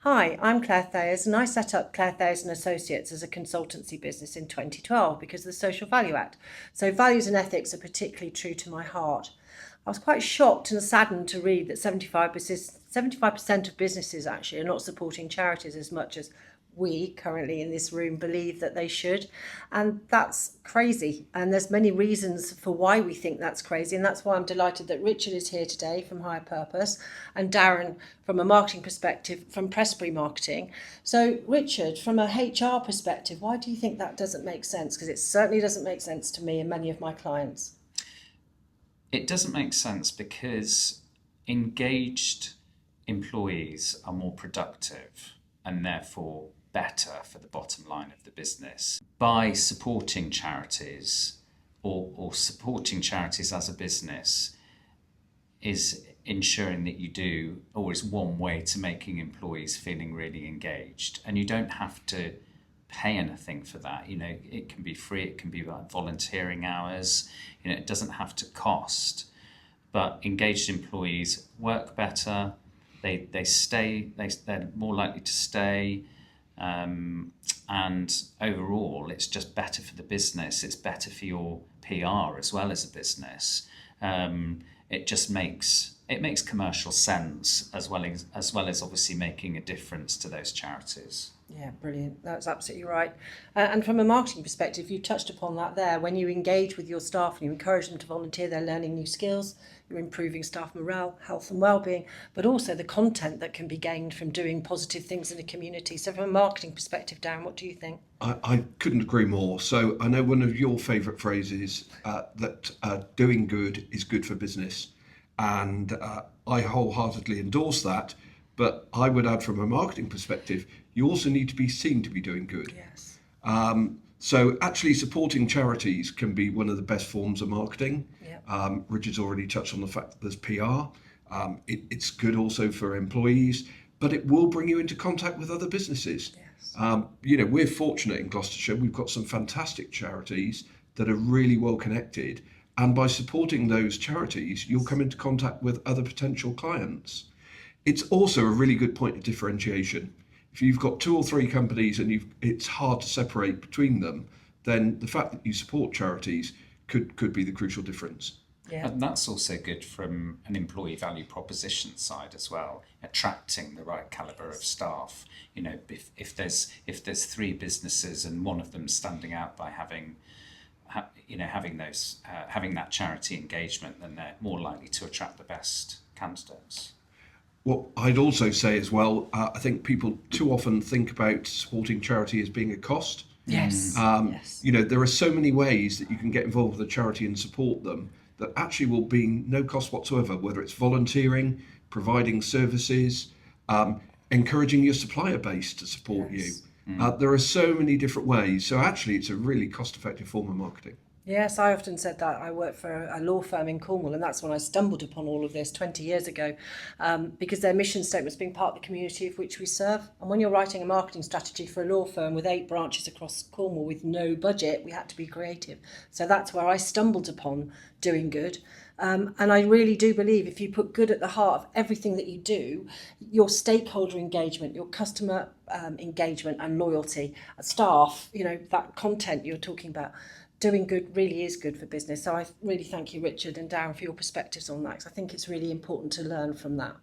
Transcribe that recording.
Hi, I'm Claire Thayers, and I set up Claire Thayers and Associates as a consultancy business in 2012 because of the Social Value Act. So values and ethics are particularly true to my heart. I was quite shocked and saddened to read that 75% of businesses actually are not supporting charities as much as we currently in this room believe that they should. And that's crazy. And there's many reasons for why we think that's crazy. And that's why I'm delighted that Richard is here today from Higher Purpose and Darren from a marketing perspective from Pressbury Marketing. So Richard, from a HR perspective, why do you think that doesn't make sense? Because it certainly doesn't make sense to me and many of my clients. It doesn't make sense because engaged employees are more productive and therefore better for the bottom line of the business. By supporting charities or supporting charities as a business is ensuring that you do, or is one way to making employees feeling really engaged. And you don't have to pay anything for that. It can be free, it can be like volunteering hours, it doesn't have to cost. But engaged employees work better, they stay, they're more likely to stay, and overall it's just better for the business, it's better for your PR as well as a business. It makes commercial sense as well as obviously making a difference to those charities. Yeah, brilliant. That's absolutely right. And from a marketing perspective, you touched upon that there. When you engage with your staff and you encourage them to volunteer, they're learning new skills, you're improving staff morale, health and well-being, but also the content that can be gained from doing positive things in the community. So from a marketing perspective, Darren, what do you think? I couldn't agree more. So I know one of your favourite phrases that doing good is good for business. And I wholeheartedly endorse that. But I would add from a marketing perspective, you also need to be seen to be doing good. Yes. So actually supporting charities can be one of the best forms of marketing. Yeah. Richard's already touched on the fact that there's PR. It's good also for employees, but it will bring you into contact with other businesses. Yes. We're fortunate in Gloucestershire. We've got some fantastic charities that are really well connected. And by supporting those charities, you'll come into contact with other potential clients. It's also a really good point of differentiation. If you've got two or three companies and it's hard to separate between them, then the fact that you support charities could be the crucial difference. Yeah. And that's also good from an employee value proposition side as well, attracting the right caliber of staff. If there's three businesses and one of them standing out by having that charity engagement, then they're more likely to attract the best candidates. What I'd also say as well, I think people too often think about supporting charity as being a cost. Yes. Yes. There are so many ways that you can get involved with a charity and support them that actually will be no cost whatsoever, whether it's volunteering, providing services, encouraging your supplier base to support Yes. you. There are so many different ways. So actually, it's a really cost-effective form of marketing. Yes, I often said that. I worked for a law firm in Cornwall, and that's when I stumbled upon all of this 20 years ago, because their mission statement was being part of the community of which we serve. And when you're writing a marketing strategy for a law firm with 8 branches across Cornwall with no budget, we had to be creative. So that's where I stumbled upon doing good. And I really do believe if you put good at the heart of everything that you do, your stakeholder engagement, your customer engagement and loyalty, staff, that content you're talking about, doing good really is good for business. So I really thank you, Richard and Darren, for your perspectives on that, because I think it's really important to learn from that.